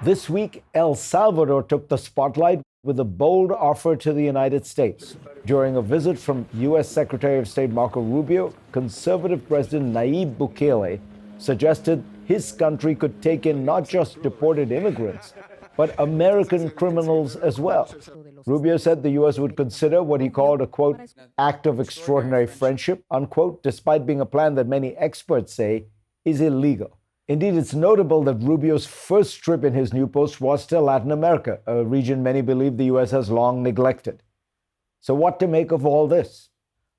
This week, El Salvador took the spotlight with a bold offer to the United States. During a visit from U.S. Secretary of State Marco Rubio, conservative President Nayib Bukele suggested his country could take in not just deported immigrants, but American criminals as well. Rubio said the U.S. would consider what he called a, quote, act of extraordinary friendship, unquote, despite being a plan that many experts say is illegal. Indeed, it's notable that Rubio's first trip in his new post was to Latin America, a region many believe the U.S. has long neglected. So what to make of all this?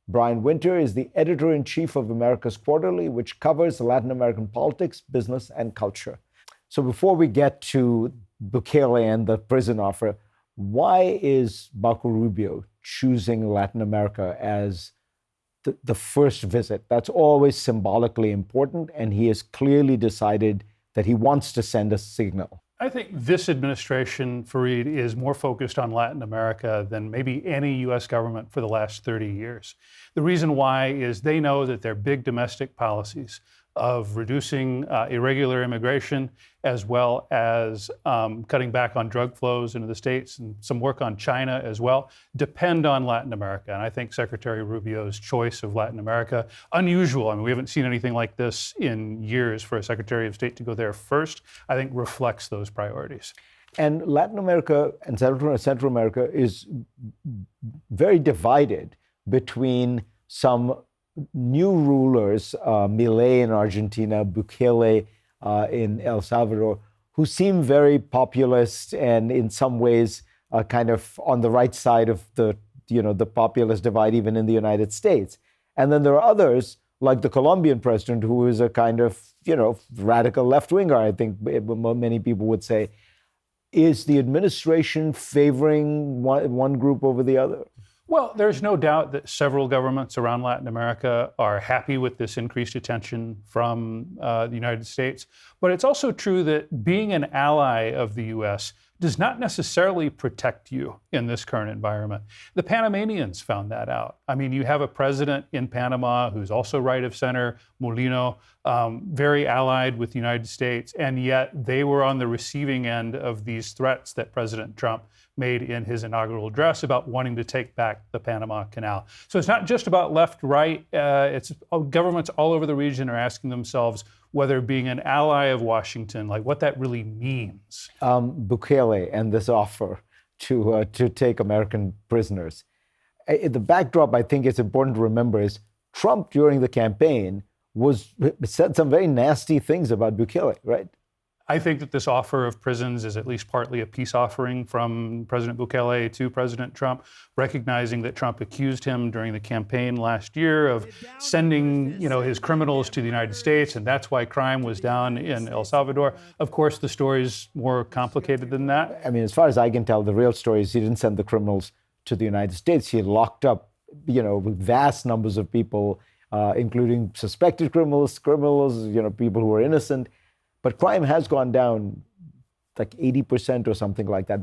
Brian Winter is the editor-in-chief of America's Quarterly, which covers Latin American politics, business, and culture. So before we get to Bukele and the prison offer, why is Marco Rubio choosing Latin America as the first visit? That's always symbolically important, and he has clearly decided that he wants to send a signal. I think this administration, Fareed, is more focused on Latin America than maybe any U.S. government for the last 30 years. The reason why is they know that their big domestic policies of reducing irregular immigration, as well as cutting back on drug flows into the States and some work on China as well, depend on Latin America. And I think Secretary Rubio's choice of Latin America, unusual. I mean, we haven't seen anything like this in years for a Secretary of State to go there first, I think reflects those priorities. And Latin America and Central America is very divided between some new rulers, Milei in Argentina, Bukele in El Salvador, who seem very populist and in some ways kind of on the right side of the populist divide, even in the United States. And then there are others, like the Colombian president, who is a kind of, radical left-winger, I think many people would say. Is the administration favoring one group over the other? Well, there's no doubt that several governments around Latin America are happy with this increased attention from the United States. But it's also true that being an ally of the U.S. does not necessarily protect you in this current environment. The Panamanians found that out. I mean, you have a president in Panama who's also right of center, Molino, very allied with the United States, and yet they were on the receiving end of these threats that President Trump made in his inaugural address about wanting to take back the Panama Canal. So it's not just about left, right. It's governments all over the region are asking themselves whether being an ally of Washington, like what that really means. Bukele and this offer to take American prisoners. The backdrop, I think it's important to remember, is Trump during the campaign said some very nasty things about Bukele, right? I think that this offer of prisons is at least partly a peace offering from President Bukele to President Trump, recognizing that Trump accused him during the campaign last year of sending, his criminals to the United States, and that's why crime was down in El Salvador. Of course, the story's more complicated than that. I mean, as far as I can tell, the real story is he didn't send the criminals to the United States. He locked up, vast numbers of people, including suspected criminals, people who were innocent. But crime has gone down like 80% or something like that.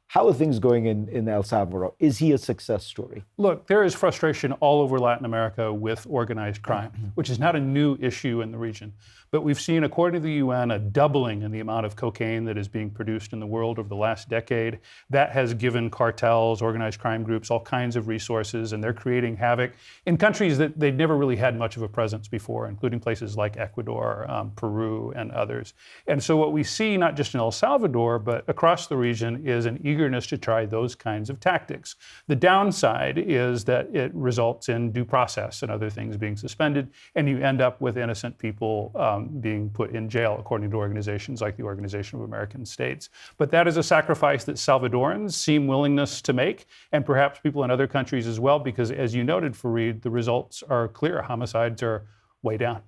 How are things going in El Salvador? Is he a success story? Look, there is frustration all over Latin America with organized crime, which is not a new issue in the region. But we've seen, according to the UN, a doubling in the amount of cocaine that is being produced in the world over the last decade. That has given cartels, organized crime groups, all kinds of resources, and they're creating havoc in countries that they'd never really had much of a presence before, including places like Ecuador, Peru, and others. And so what we see, not just in El Salvador, but across the region, is an eagerness to try those kinds of tactics. The downside is that it results in due process and other things being suspended, and you end up with innocent people being put in jail, according to organizations like the Organization of American States. But that is a sacrifice that Salvadorans seem willingness to make, and perhaps people in other countries as well, because as you noted, Fareed, the results are clear. Homicides are way down.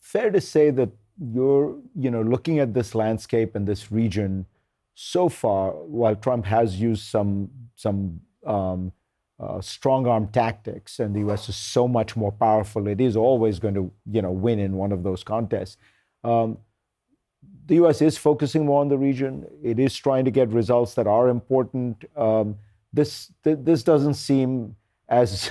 Fair to say that you're, looking at this landscape and this region so far, while Trump has used some strong-arm tactics, and the U.S. is so much more powerful, it is always going to, win in one of those contests. The U.S. is focusing more on the region. It is trying to get results that are important. This doesn't seem as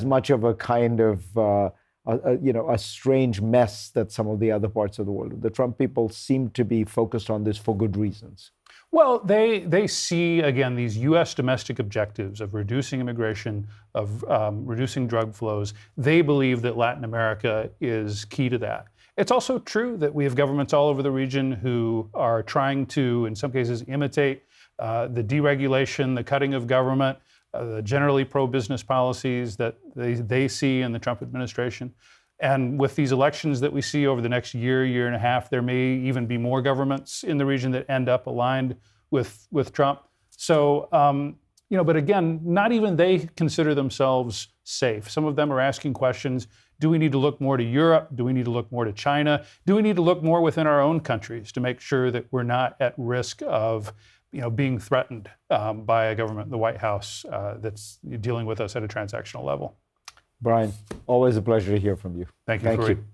much of a kind of a strange mess that some of the other parts of the world. The Trump people seem to be focused on this for good reasons. Well, they see, again, these U.S. domestic objectives of reducing immigration, of reducing drug flows. They believe that Latin America is key to that. It's also true that we have governments all over the region who are trying to, in some cases, imitate the deregulation, the cutting of government, the generally pro-business policies that they see in the Trump administration. And with these elections that we see over the next year, year and a half, there may even be more governments in the region that end up aligned with Trump. So, but again, not even they consider themselves safe. Some of them are asking questions. Do we need to look more to Europe? Do we need to look more to China? Do we need to look more within our own countries to make sure that we're not at risk of being threatened by a government, the White House, that's dealing with us at a transactional level? Brian, always a pleasure to hear from you. Thank you.